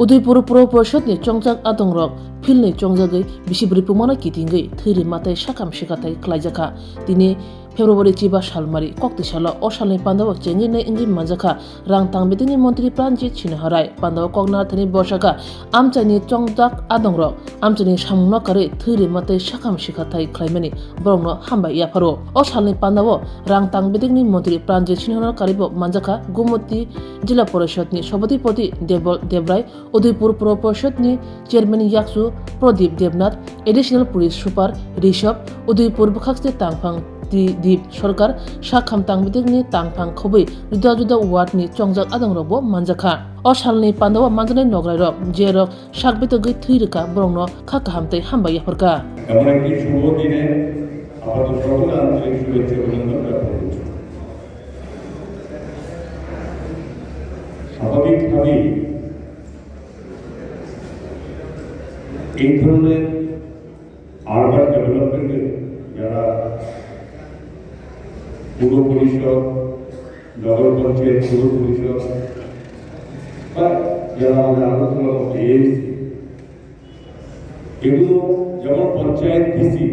Udaipur Pro Porshadni Chongjak Adongrok Philni Chongjagai Bisibri Pumana Kitingai Thiri Matai Shakam Shikatai Klaijaka Tini February Chiba Shalmari Koktishala Oshalni Pandawa Chenjine Ingi Manjaka Rang Tangbitini Montri Pranjit Chinaharai Pandawa Kogna Thani Boshaka Amchani Chongjak Adongrok Amchani Shamuna Kare Thiri Matai Shakam Shikatai Klaimani Brongno Hamba Yaparo Oshalni Pandawa Rang Tangbitini Montri Pranjit Chinaharai Karibo Manjaka Gumoti Jila Porshadni Shobadipoti Devrai Udaipur Pro Porshadni Chairman Yaksu Pradip Devnath Additional Police Super Rishabh Udaipur Bukhakste Tangphang Deep Sorkar Shakham Tangbidigni Tangphang Khobai Juda Juda Wardni Chongjak Adongrokbo Manjaka Oshalni Pandawa Manjane Nograrok Jerok Shakbitagi Thirika Brongno Khakahamte Hamba Yaparka এমন একটি শুভ দিনে আমাদের সকলের আন্তরিক শুভেচ্ছা অভিনন্দন জ্ঞাপন করছি। স্বাভাবিকভাবেই এই ধরনের আরবান ডেভেলপমেন্টে যারা পৌর পরিষদ, নগর পঞ্চায়েত, পৌর পরিষদ বা যারা আমাদের আলোচনা করছে এএসসি, এগুলো যেমন পঞ্চায়েত ভিসি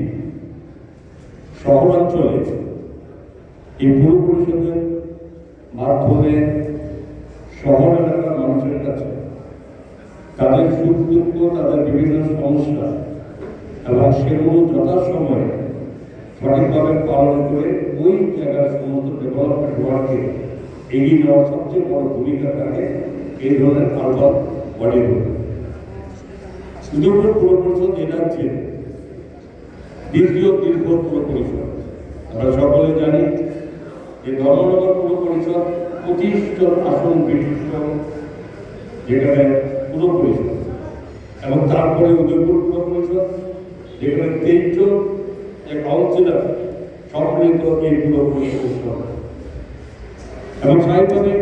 শহরাঞ্চলে এই পৌর পরিষদের মাধ্যমে শহর এলাকার মানুষের কাছে তাদের সুখ দুঃখ, তাদের বিভিন্ন সমস্যা এবং সেগুলো যথাসময়ে সঠিকভাবে পালন করে ওই জায়গার সমস্ত ডেভেলপমেন্ট ওয়ার্কে এগিয়ে নেওয়ার সবচেয়ে বড় ভূমিকা থাকে এই ধরনের আরবান বডিগুলো। উদয়পুর পৌর পরিষদ এনার্জি দ্বিতীয় দীর্ঘ পৌর পরিষদ। আমরা সকলে জানি যে ধর্মনগর পৌর পরিষদ 25 জন আসন বিশিষ্ট যেখানে পৌর পরিষদ এবং তারপরে উদয়পুর পৌর পরিষদ যেখানে 23 জন কাউন্সিলর সম্মিলিত এই পৌর পরিষদের এবং স্বাভাবিকভাবে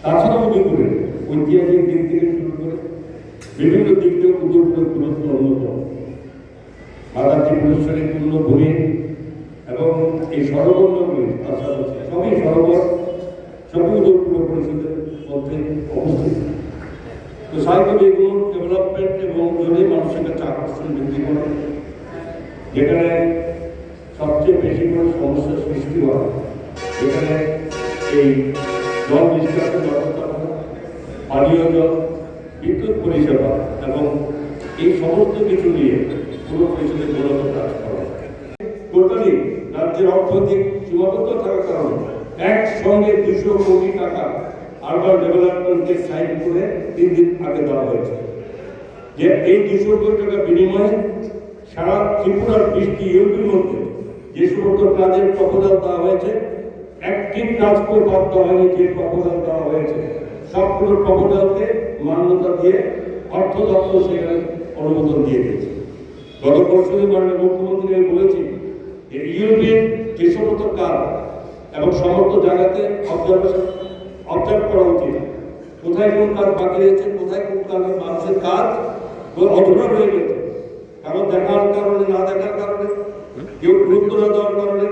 তাছাড়াও উদয়পুরের ঐতিহাসিক দিক থেকে শুরু করে বিভিন্ন দিক থেকে উদয়পুরের গুরুত্ব অন্যতম। মাতা ত্রিপুরেশ্বরী পূর্ণভূমি এবং এই সরোবরগুলি পাশাপাশি সবই সরোবর, সবই উদয়পুর পরিষদের মধ্যে অবস্থিত। তো স্বাভাবিকভাবে এগুলো ডেভেলপমেন্ট এবং জন্য মানুষের কাছে আকর্ষণ বৃদ্ধি করে, যেখানে সবচেয়ে বেশি করে সমস্যার সৃষ্টি হয়, যেখানে এই জল নিষ্কাশন ব্যবস্থাপনা, পানীয় জল, বিদ্যুৎ পরিষেবা এবং এই সমস্ত কিছু নিয়ে পুরো পরিষদের মূলত কাজ করা হয়। টোটালি রাজ্যের অর্থনৈতিক সীমাবদ্ধ থাকার কারণে একসঙ্গে 200 কোটি টাকা আরবান ডেভেলপমেন্টকে সাইন করে 3 দিন আগে দেওয়া হয়েছে। যে এই 200 কোটি টাকা বিনিময়ে সারা ত্রিপুরার 20টি ইউনিটের মধ্যে যে সমস্ত কাজের প্রপোজাল দেওয়া হয়েছে, অ্যাক্টিভ কাজ করে বাদ দেওয়া হয়নি, যে প্রপোজাল দেওয়া হয়েছে সবগুলো প্রপোজালকে মান্যতা দিয়ে অর্থ দপ্তর সেখানে অনুমোদন দিয়ে দিয়েছে। গত পরশুদিন মাননীয় মুখ্যমন্ত্রী বলেছি যে ইউরোপের যে সমস্ত কাজ এবং সমস্ত জায়গাতে অবজার্ভ করা উচিত, কোথায় কোন কাজ বাকি রয়েছে, কোথায় কোন কাজে মানুষের কাজ অধরা রয়ে গেছে, কারণ দেখার কারণে, না দেখার কারণে, কেউ গুরুত্ব না দেওয়ার কারণে,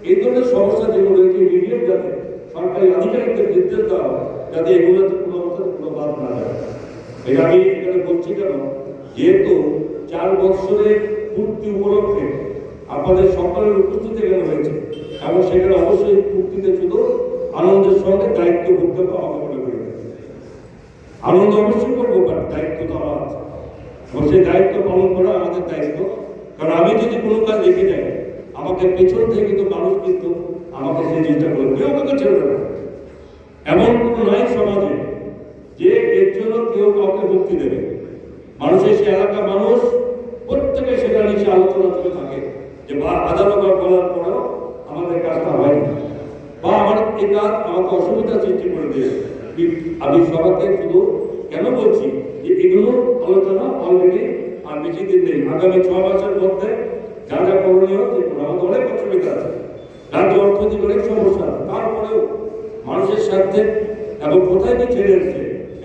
এই ধরনের সমস্যা যেগুলো রয়েছে ইমিডিয়েট যাতে সরকারি আধিকারিকদের নির্দেশ দেওয়া হয় যাতে এগুলোতে কোনো অবস্থায় কোনো বাদ না যায়। এই আমি এখানে বলছি কেন, যেহেতু 4 বছরের পূর্তি উপলক্ষে আপনাদের সকলের উপস্থিতি এখানে হয়েছে এবং সেখানে অবশ্যই পূর্তিতে শুধু আনন্দের সঙ্গে দায়িত্ব করতে আমাকে মনে করি। আনন্দ অবশ্যই করবো, বাট দায়িত্ব তো আমার আছে এবং সেই দায়িত্ব পালন করা আমাদের দায়িত্ব। কারণ আমি যদি কোনো কাজ রেখে যাই, আমাকে পেছন থেকে কিন্তু মানুষ কিন্তু আমাকে সেই জিনিসটা করে কেউ কাউকে ছেড়ে দেবে। এমন কোনো নাই সমাজে যে এর জন্য কেউ কাউকে মুক্তি দেবে। মানুষের সে এলাকার মানুষ প্রত্যেকে সেটা নিচে আলোচনা করে থাকে যে বা আদালত বলার পরেও আমাদের কাজটা হয়নি বা আমার এই কাজ আমাকে অসুবিধা সৃষ্টি করে দিয়েছে। আমি সবাইকে শুধু কেন বলছি যে এগুলো আলোচনা অলরেডি আর বেশি দিন নেই, আগামী 6 মাসের মধ্যে যা যা করণীয় আমাদের অনেক অসুবিধা আছে, রাজ্য অর্থনৈতিক অনেক সমস্যা, তারপরেও মানুষের স্বার্থে এবং কোথায় কি ছেড়ে এসছে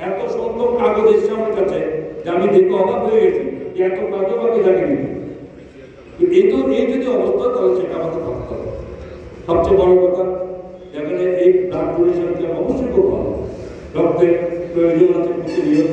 এত সংখ্যক কাগজ এসছে আমার কাছে যে আমি দেখে অবাক হয়ে গেছি যে এত কাজও বাকি থাকেনি। এই যদি অবস্থা, তাহলে সেটা আমাদের ভাবতে হবে। সবচেয়ে বড় কথা, যেখানে এই ব্লাড ডোনেশনকে অবশ্যই খুব ভালো, রক্তের প্রয়োজন আছে প্রতিনিয়ত,